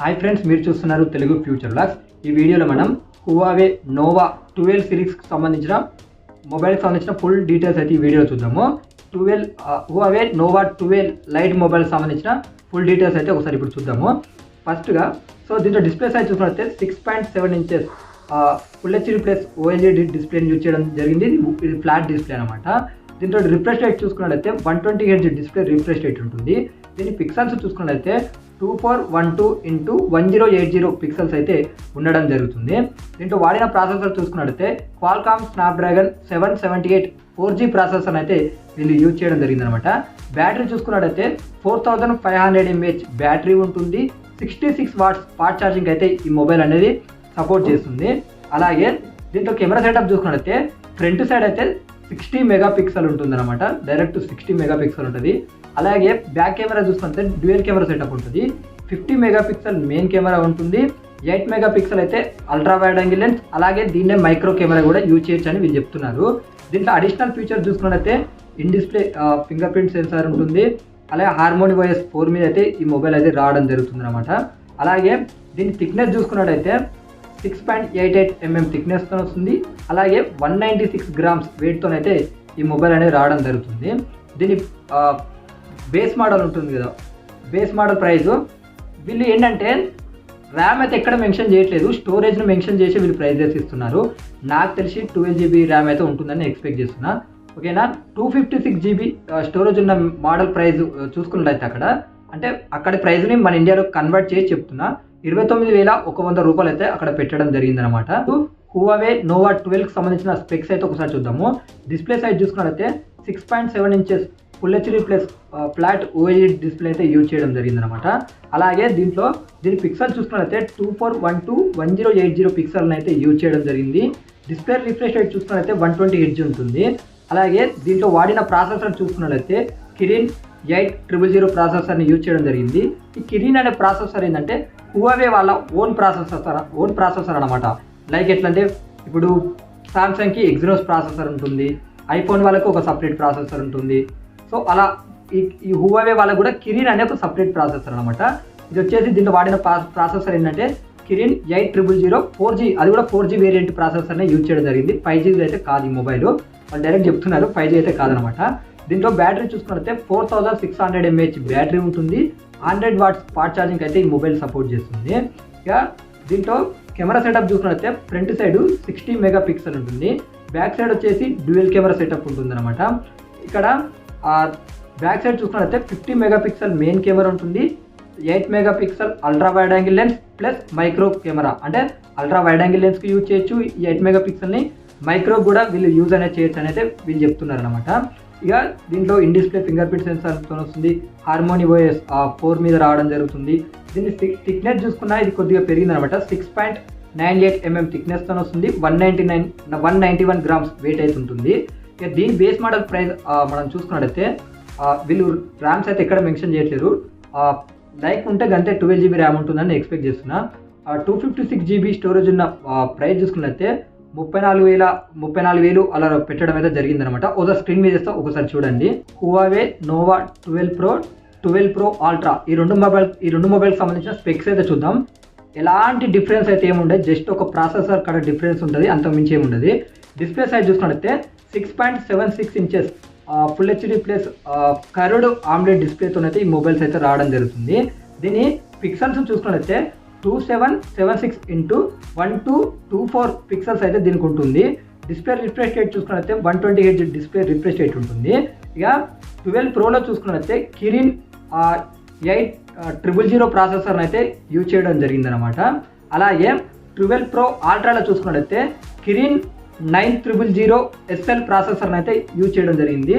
Hi friends, మీరు చూస్తున్నారు Telugu future blogs. ఈ వీడియోలో మనం హువావే నోవా 12 సిరీస్కి సంబంధించిన మొబైల్కి సంబంధించిన ఫుల్ డీటెయిల్స్ అయితే ఈ వీడియోలో చూద్దాము. హువావే నోవా 12 లైట్ మొబైల్కి సంబంధించిన ఫుల్ డీటెయిల్స్ అయితే ఒకసారి ఇప్పుడు చూద్దాము. ఫస్ట్గా దీంట్లో డిస్ప్లే సైజ్ చూసుకున్నట్లయితే 6.7 inches full HD plus OLED డిస్ప్లేని యూజ్ చేయడం జరిగింది. ఇది ఫ్లాట్ డిస్ప్లే అనమాట. దీంట్లో రిఫ్రెష్ రేట్ చూసుకున్నట్లయితే 120 Hz డిస్ప్లే రిఫ్రెష్ రేట్ ఉంటుంది. దీని పిక్సెల్స్ చూసుకున్నట్లయితే 2412x1080 పిక్సెల్స్ అయితే ఉండడం జరుగుతుంది. దీంట్లో వాడిన ప్రాసెసర్ చూసుకున్నట్లయితే క్వాల్కామ్ స్నాప్డ్రాగన్ 778 4G ప్రాసెసర్ అయితే వీళ్ళు యూజ్ చేయడం జరిగింది అనమాట. బ్యాటరీ చూసుకున్నట్లయితే 4500 mAh బ్యాటరీ ఉంటుంది. 66 వాట్స్ ఫాస్ట్ ఛార్జింగ్ అయితే ఈ మొబైల్ అనేది సపోర్ట్ చేస్తుంది. అలాగే దీంట్లో కెమెరా సెటప్ చూసుకున్నట్లయితే ఫ్రంట్ సైడ్ అయితే 60 మెగాపిక్సెల్ ఉంటుంది అనమాట. డైరెక్ట్ 60 మెగాపిక్సెల్ ఉంటుంది. అలాగే బ్యాక్ కెమెరా చూసుకుంటే డ్యూయల్ కెమెరా సెటప్ ఉంటుంది. 50 మెగాపిక్సెల్ మెయిన్ కెమెరా ఉంటుంది. 8 మెగాపిక్సెల్ అయితే అల్ట్రా వైడ్ యాంగిల్ లెన్స్, అలాగే దీన్నే మైక్రో కెమెరా కూడా యూజ్ చేయొచ్చు అని వీళ్ళు చెప్తున్నారు. దీంట్లో అడిషనల్ ఫీచర్ చూసుకున్నట్లయితే in display finger print censor ఉంటుంది. అలాగే హార్మోని OS 4 మీద అయితే ఈ మొబైల్ అయితే రావడం జరుగుతుంది అనమాట. అలాగే దీని థిక్నెస్ చూసుకున్నట్లయితే 6.88 mm థిక్నెస్తో వస్తుంది. అలాగే 196 గ్రామ్స్ వెయిట్తోనైతే ఈ మొబైల్ అనేది రావడం జరుగుతుంది. దీని బేస్ మోడల్ ఉంటుంది కదా, బేస్ మోడల్ ప్రైస్ వీళ్ళు ఏంటంటే ర్యామ్ అయితే ఎక్కడ మెన్షన్ చేయట్లేదు, స్టోరేజ్ను మెన్షన్ చేసి వీళ్ళు ప్రైజెస్ ఇస్తున్నారు. నాకు తెలిసి 12 GB ర్యామ్ అయితే ఉంటుందని ఎక్స్పెక్ట్ చేస్తున్నా. ఓకేనా, 256 GB స్టోరేజ్ ఉన్న మోడల్ ప్రైస్ చూసుకున్నట్లయితే అక్కడ ప్రైస్ని మన ఇండియాలో కన్వర్ట్ చేసి చెప్తున్నా 29,100 రూపాయలు అయితే అక్కడ పెట్టడం జరిగిందనమాట. హువావే నోవా 12కి సంబంధించిన స్పెక్స్ అయితే ఒకసారి చూద్దాము. డిస్ప్లే సైజ్ చూసుకున్నట్లయితే 6.7 inches full HD plus flat OLED display అయితే యూజ్ చేయడం జరిగిందనమాట. అలాగే దీని పిక్సెల్ చూసుకున్నట్లయితే 2412x1080 పిక్సెల్ని అయితే యూజ్ చేయడం జరిగింది. డిస్ప్లే రిఫ్రెష్ రేట్ చూసుకున్నట్లయితే 120 Hz ఉంటుంది. అలాగే దీంట్లో వాడిన ప్రాసెసర్ చూసుకున్నట్లయితే కిరిన్ 8000 ప్రాసెసర్ని యూజ్ చేయడం జరిగింది. ఈ కిరిన్ అనే ప్రాసెసర్ ఏంటంటే హువావే వాళ్ళ ఓన్ ప్రాసెసర్ అనమాట. లైక్ ఎట్లంటే ఇప్పుడు సామ్సంగ్కి ఎగ్జినోస్ ప్రాసెసర్ ఉంటుంది, ఐఫోన్ వాళ్ళకు ఒక సపరేట్ ప్రాసెసర్ ఉంటుంది. సో అలా ఈ హువావే వాళ్ళకు కూడా కిరిన్ అనే ఒక సపరేట్ ప్రాసెసర్ అనమాట. ఇది వచ్చేసి దీంట్లో వాడిన ప్రాసెసర్ ఏంటంటే కిరిన్ 8000 4G, అది కూడా 4G వేరియంట్ ప్రాసెసర్నే యూజ్ చేయడం జరిగింది. 5G అయితే కాదు ఈ మొబైల్, వాళ్ళు డైరెక్ట్ చెప్తున్నారు 5G అయితే కాదనమాట. దీంట్లో బ్యాటరీ చూసుకున్నట్లయితే 4600 mAh బ్యాటరీ ఉంటుంది. 100 వాట్స్ ఫాస్ట్ ఛార్జింగ్ అయితే ఈ మొబైల్ సపోర్ట్ చేస్తుంది. ఇక దీంట్లో కెమెరా సెటప్ చూసుకున్నట్లయితే ఫ్రంట్ సైడ్ 60 మెగాపిక్సెల్ ఉంటుంది. బ్యాక్ సైడ్ వచ్చేసి డ్యూయల్ కెమెరా సెటప్ ఉంటుంది అనమాట. ఇక్కడ బ్యాక్ సైడ్ చూసుకున్నట్లయితే 50 మెగాపిక్సెల్ మెయిన్ కెమెరా ఉంటుంది. 8 megapixel ultra wide angle lens plus micro camera, అంటే అల్ట్రా వైడ్ యాంగిల్ లెన్స్కి యూజ్ చేయొచ్చు. ఈ 8 మెగాపిక్సెల్ని మైక్రో కూడా వీళ్ళు యూజ్ అనేది చేయొచ్చు అనేది వీళ్ళు చెప్తున్నారు అనమాట. ఇక దీంట్లో ఇన్ డిస్ప్లే ఫింగర్ ప్రింట్ సెన్సార్తో వస్తుంది. హార్మోని OS 4 మీద రావడం జరుగుతుంది. దీన్ని థిక్నెస్ చూసుకున్నా ఇది కొద్దిగా పెరిగింది అనమాట. 6.98 mm థిక్నెస్తో వస్తుంది. 191 గ్రామ్స్ వెయిట్ అయితే ఉంటుంది. ఇక దీని బేస్ మోడల్ ప్రైస్ మనం చూసుకున్నట్లయితే వీళ్ళు ర్యామ్స్ అయితే ఎక్కడ మెన్షన్ చేయట్లేదు. లైక్ ఉంటే గంతే 12 GB ర్యామ్ ఉంటుందని ఎక్స్పెక్ట్ చేస్తున్నా. 256 GB స్టోరేజ్ ఉన్న ప్రైస్ చూసుకున్నట్లయితే 34,000 అలా పెట్టడం అయితే జరిగిందనమాట. ఒకసారి స్క్రీన్ మీద చేస్తే ఒకసారి చూడండి. హువావే నోవా 12 Pro అల్ట్రా ఈ రెండు మొబైల్కి సంబంధించిన స్పెక్స్ అయితే చూద్దాం. ఎలాంటి డిఫరెన్స్ అయితే ఏముండదు, జస్ట్ ఒక ప్రాసెసర్ కాడ డిఫరెన్స్ ఉంటుంది, అంత మించి ఏముండదు. డిస్ప్లే సైజ్ చూసుకున్నట్లయితే 6.76 inches full HD plus curved AMOLED డిస్ప్లేతోనైతే ఈ మొబైల్స్ అయితే రావడం జరుగుతుంది. దీని పిక్సెల్స్ చూసుకున్నట్లయితే 2776x1224 పిక్సెల్స్ అయితే దీనికి ఉంటుంది. డిస్ప్లే రిఫ్రెష్ రేట్ చూసుకున్నట్లయితే 120 Hz డిస్ప్లే రిఫ్రెష్ రేట్ ఉంటుంది. ఇక 12 Proలో చూసుకున్నట్లయితే కిరిన్ 8000 ప్రాసెసర్ని అయితే యూజ్ చేయడం జరిగిందనమాట. అలాగే 12 Pro అల్ట్రాలో చూసుకున్నట్లయితే కిరిన్ 9000 SL ప్రాసెసర్ని అయితే యూజ్ చేయడం జరిగింది.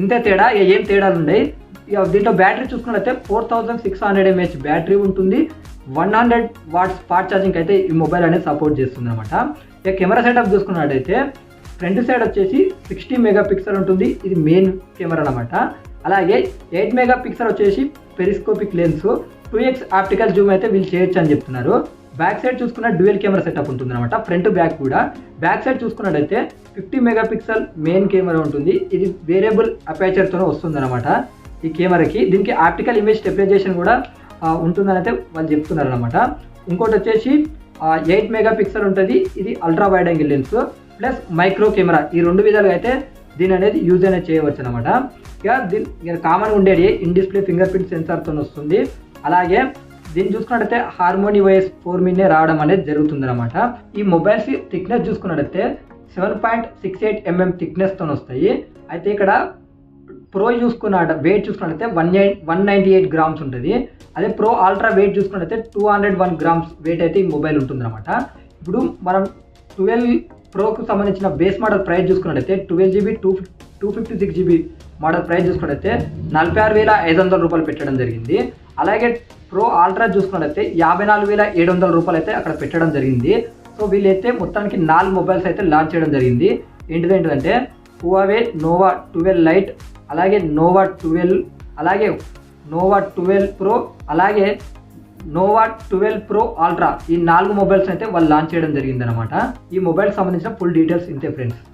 ఇంతే తేడా, ఏం తేడాలు ఉన్నాయి. ఇక దీంట్లో బ్యాటరీ చూసుకున్నట్లయితే 4600 mAh బ్యాటరీ ఉంటుంది. 100 వాట్స్ ఫాస్ట్ ఛార్జింగ్ అయితే ఈ మొబైల్ అనేది సపోర్ట్ చేస్తుంది అనమాట. ఇక కెమెరా సెటప్ చూసుకున్నట్టయితే ఫ్రంట్ సైడ్ వచ్చేసి 60 మెగాపిక్సెల్ ఉంటుంది. ఇది మెయిన్ కెమెరా అనమాట. అలాగే 8 మెగాపిక్సెల్ వచ్చేసి periscopic lens, 2x optical Zoom అయితే వీళ్ళు చేయొచ్చు అని చెప్తున్నారు. బ్యాక్ సైడ్ చూసుకున్న డ్యూయల్ కెమెరా సెటప్ ఉంటుంది అనమాట. ఫ్రంట్ బ్యాక్ కూడా. బ్యాక్ సైడ్ చూసుకున్నట్టయితే 50 మెగాపిక్సెల్ మెయిన్ కెమెరా ఉంటుంది. ఇది వేరియబుల్ అపేచర్తో వస్తుంది అనమాట ఈ కెమెరాకి. దీనికి ఆప్టికల్ ఇమేజ్ స్టెబిలైజేషన్ కూడా ఉంటుందని అయితే వాళ్ళు చెప్తున్నారు అనమాట. ఇంకోటి వచ్చేసి 8 మెగా పిక్సెల్ ఉంటుంది. ఇది ultra wide angle lens plus micro camera, ఈ 2 విధాలుగా అయితే దీని అనేది యూజ్ అనేది చేయవచ్చు అనమాట. ఇక కామన్గా ఉండేది ఇన్ డిస్ప్లే ఫింగర్ ప్రింట్ సెన్సార్తో వస్తుంది. అలాగే దీన్ని చూసుకున్నట్టయితే హార్మోనీ OS 4 మీదే రావడం అనేది జరుగుతుంది అనమాట. ఈ మొబైల్స్ థిక్నెస్ చూసుకున్నట్టయితే 7.68 mm థిక్నెస్తో వస్తాయి. అయితే ఇక్కడ ప్రో వెయిట్ చూసుకున్నట్టయితే 198 గ్రామ్స్ ఉంటుంది. అదే ప్రో అల్ట్రా వెయిట్ చూసుకున్నట్టయితే 201 గ్రామ్స్ వెయిట్ అయితే ఈ మొబైల్ ఉంటుంది అనమాట. ఇప్పుడు మనం 12 ప్రోకు సంబంధించిన బేస్ మోడల్ ప్రైస్ చూసుకున్నట్టయితే 12GB 256GB మోడల్ ప్రైస్ చూసుకున్నట్టయితే 46,500 రూపాయలు పెట్టడం జరిగింది. అలాగే ప్రో అల్ట్రా చూసుకున్నట్టయితే 54,700 రూపాయలు అయితే అక్కడ పెట్టడం జరిగింది. సో వీళ్ళైతే మొత్తానికి 4 మొబైల్స్ అయితే లాంచ్ చేయడం జరిగింది. ఏంటిదంటే హువావే నోవా 12 లైట్, అలాగే నోవా 12, అలాగే నోవా 12 ప్రో, అలాగే నోవా 12 ప్రో అల్ట్రా, ఈ 4 మొబైల్స్ అయితే వాళ్ళు లాంచ్ చేయడం జరిగింది అనమాట. ఈ మొబైల్కి సంబంధించిన ఫుల్ డీటెయిల్స్ ఇంతే ఫ్రెండ్స్.